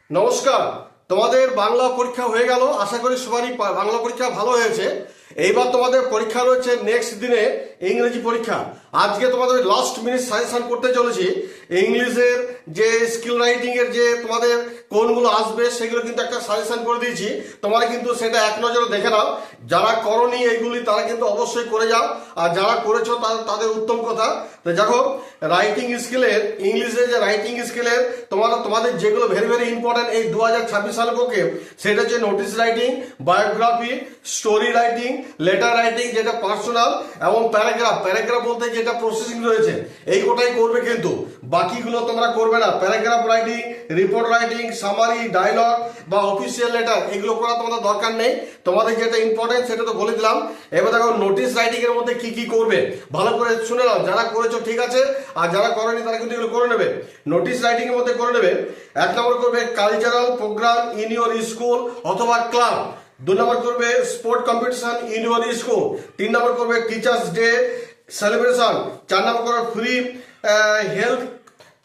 নমস্কার। তোমাদের বাংলা পরীক্ষা হয়ে গেল, আশা করি সবারই বাংলা পরীক্ষা ভালো হয়েছে। এইবার তোমাদের পরীক্ষা রয়েছে নেক্সট দিনে ইংরেজি পরীক্ষা। আজকে তোমাদের লাস্ট মিনিট সাজেশন করতে চলেছি। ইংলিশের যে স্কিল রাইটিং এর যে তোমাদের কোনগুলো আসবে সেগুলো কিন্তু একটা সাজেশন করে দিয়েছি। তোমরা কিন্তু সেটা এক নজরে দেখে নাও। যারা করনি এইগুলি তারা কিন্তু অবশ্যই করে যাও, আর যারা করেছো তাদের উত্তম কথা। তো দেখো, রাইটিং স্কিলের ইংলিশে যে রাইটিং স্কিলের তোমাদের যেগুলো ভেরি ভেরি ইম্পর্টেন্ট এই 2026 সালের পক্ষে, সেটা হচ্ছে notice writing, biography, story writing, letter writing যেটা পার্সোনাল, এবং প্যারাগ্রাফ বলতে যেটা প্রসেসিং রয়েছে এই গোটাই করবে, কিন্তু বাকিগুলো তোমরা করবে না। Paragraph writing, report writing, summary, dialogue বা অফিসিয়াল লেটার এগুলো করা তোমাদের দরকার নেই। তোমাদের যেটা ইম্পর্টেন্ট সেটা তো বলে দিলাম। এবার দেখো নোটিস রাইটিং এর মধ্যে কি কি করবে ভালো করে শুনে নাও। যারা করেছো ঠিক আছে, আর যারা করেনি তারা কিন্তু এগুলো করে নেবে। নোটিস রাইটিং এর মধ্যে করে নেবে, 1 নম্বর করবে cultural programme in your school অথবা ক্লাব। 2 নম্বর করবে sport competition in your school. 3 নম্বর করবে টিচার্স ডে সেলিব্রেশন। 4 নম্বর করবে free health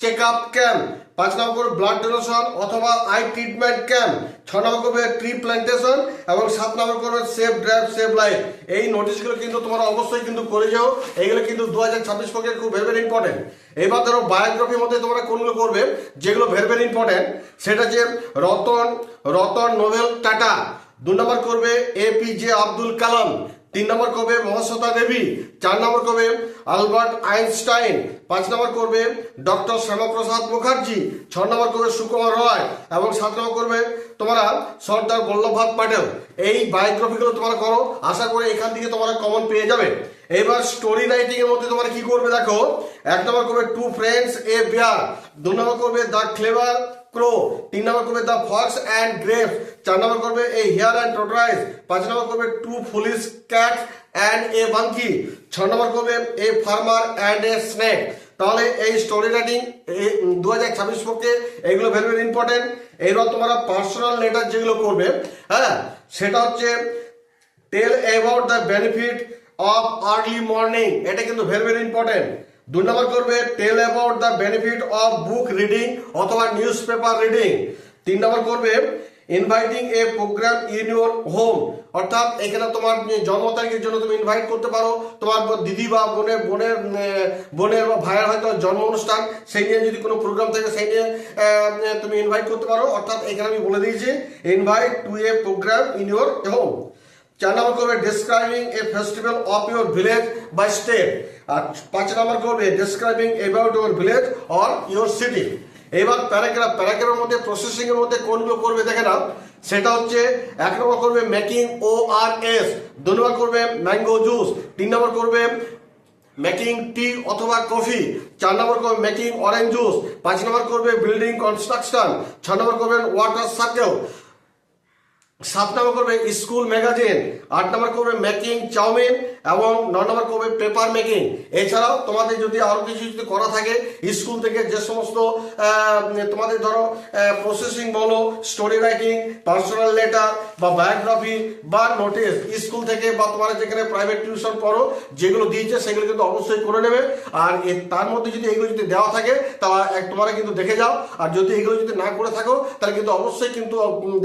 check up camp. 5 নম্বর করবে ব্লাড ডোনেশন অথবা আই ট্রিটমেন্ট ক্যাম্প। 6 নম্বর করবে ট্রি প্ল্যান্টেশন, এবং 7 নম্বর করবে সেভ ড্রাইভ সেভ লাইফ। এই নোটিশগুলো কিন্তু তোমরা অবশ্যই কিন্তু করে যাও। এইগুলো কিন্তু 2026 পক্ষে খুব ভেরি ভেরি ইম্পর্টেন্ট। এবার ধরো বায়োগ্রাফির মধ্যে তোমরা কোনগুলো করবে যেগুলো ভেরি ভেরি ইম্পর্টেন্ট, সেটা যে রতন নোবেল টাটা। 2 নম্বর করবে এপিজে আব্দুল কালাম। 3 নম্বর করবে মহাশ্বেতা দেবী। 4 নম্বর করবে আলবার্ট আইনস্টাইন। 5 নম্বর করবে ডক্টর শ্যামাপ্রসাদ মুখার্জি। 6 নম্বর করবে সুকুমার রায়, এবং 7 নম্বর করবে তোমরা সর্দার বল্লভভাই প্যাটেল। এই বায়োগ্রাফিগুলো তোমরা করো, আশা করি এখান থেকে তোমরা কমন পেয়ে যাবে। এবার স্টোরি রাইটিং এর মধ্যে তোমরা কি করবে দেখো, 1 নম্বর করবে টু ফ্রেন্ডস এ বিয়ার। 2 নম্বর করবে দ্য ক্লেভার ক্রো। 3 নম্বর করবে দ্য ফক্স অ্যান্ড গ্রেপস। 4 নম্বর করবে এ হিয়ার অ্যান্ড টর্টয়েস। 5 নম্বর করবে two foolish cats and a monkey. 6 নম্বর করবে a farmer and a snake. তাহলে এই স্টোরি রাইটিং 2026 পক্ষে এইগুলো ভেরি ভেরি ইম্পর্টেন্ট। এইবার তোমরা পার্সোনাল লেটার যেগুলো করবে, হ্যাঁ, সেটা হচ্ছে tell about the benefit of early morning. এটা কিন্তু ভেরি ভেরি ইম্পর্টেন্ট। 2 নম্বর করবে tell about the benefit of book reading অথবা নিউজ পেপার রিডিং। 3 নম্বর করবে inviting a programme in your home. অর্থাৎ এখানে তোমার জন্ম তারিখের জন্য তুমি ইনভাইট করতে পারো, তোমার দিদি বা বোনের বা ভাইয়ের হয়তো জন্ম অনুষ্ঠান, সেই নিয়ে যদি কোনো প্রোগ্রাম থাকে সেই নিয়ে তুমি ইনভাইট করতে পারো। অর্থাৎ এখানে আমি বলে দিয়েছি invite to a programme in your home. 4 নম্বর করবে describing a festival of your village বা স্টেট। আর 5 নম্বর করবে describing about your village or your city. এবার প্যারাগ্রাফের মধ্যে প্রসেসিং এর মধ্যে কোনগুলো করবে দেখে নাও। সেটা হচ্ছে 1 নম্বর করবে মেকিং ORS। 2 নম্বর করবে ম্যাঙ্গো জুস। 3 নম্বর করবে মেকিং টি অথবা কফি। 4 নম্বর করবে মেকিং অরেঞ্জ জুস। 5 নম্বর করবে বিল্ডিং কনস্ট্রাকশন। 6 নম্বর করবে ওয়াটার সার্কেল। 7 নম্বর করবে স্কুল ম্যাগাজিন। 8 নম্বর করবে মেকিং চাউমিন, এবং 9 নম্বর করবে পেপার মেকিং। এছাড়াও তোমাদের যদি আরো কিছু যদি করা থাকে স্কুল থেকে যে সমস্ত তোমাদের ধরো প্রসেসিং বলো, স্টোরি রাইটিং, পার্সোনাল লেটার বা বায়োগ্রাফি বা নোটিস স্কুল থেকে বা তোমরা যেখানে প্রাইভেট টিউশন পড়ো যেগুলো দিয়েছে সেগুলো কিন্তু অবশ্যই করে নেবে। আর তার মধ্যে যদি এগুলো যদি দেওয়া থাকে তাহলে তোমরা কিন্তু দেখে যাও, আর যদি এগুলো যদি না করে থাকো তাহলে কিন্তু অবশ্যই কিন্তু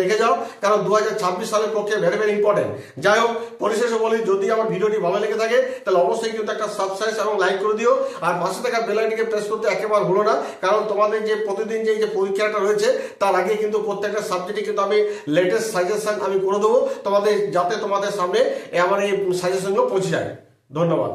দেখে যাও, কারণ 2026 সালের পক্ষে ভেরি ভেরি ইম্পর্টেন্ট। যাই হোক, পরিশেষে বলি, যদি আমার ভিডিওটি ভালো লেগে থাকে তাহলে অবশ্যই কিন্তু একটা সাবস্ক্রাইব এবং লাইক করে দিও, আর পাশে থাকা বেল আইকনটিকে প্রেস করতে একেবারে ভুলো না, কারণ তোমাদের যে প্রতিদিন যে পরীক্ষাটা রয়েছে তার আগে কিন্তু প্রত্যেকটা সাবজেক্টে কিন্তু আমি লেটেস্ট সাজেশন আমি করে দেবো তোমাদের, যাতে তোমাদের সামনে আমার এই সাজেশনগুলো পৌঁছে যায়। ধন্যবাদ।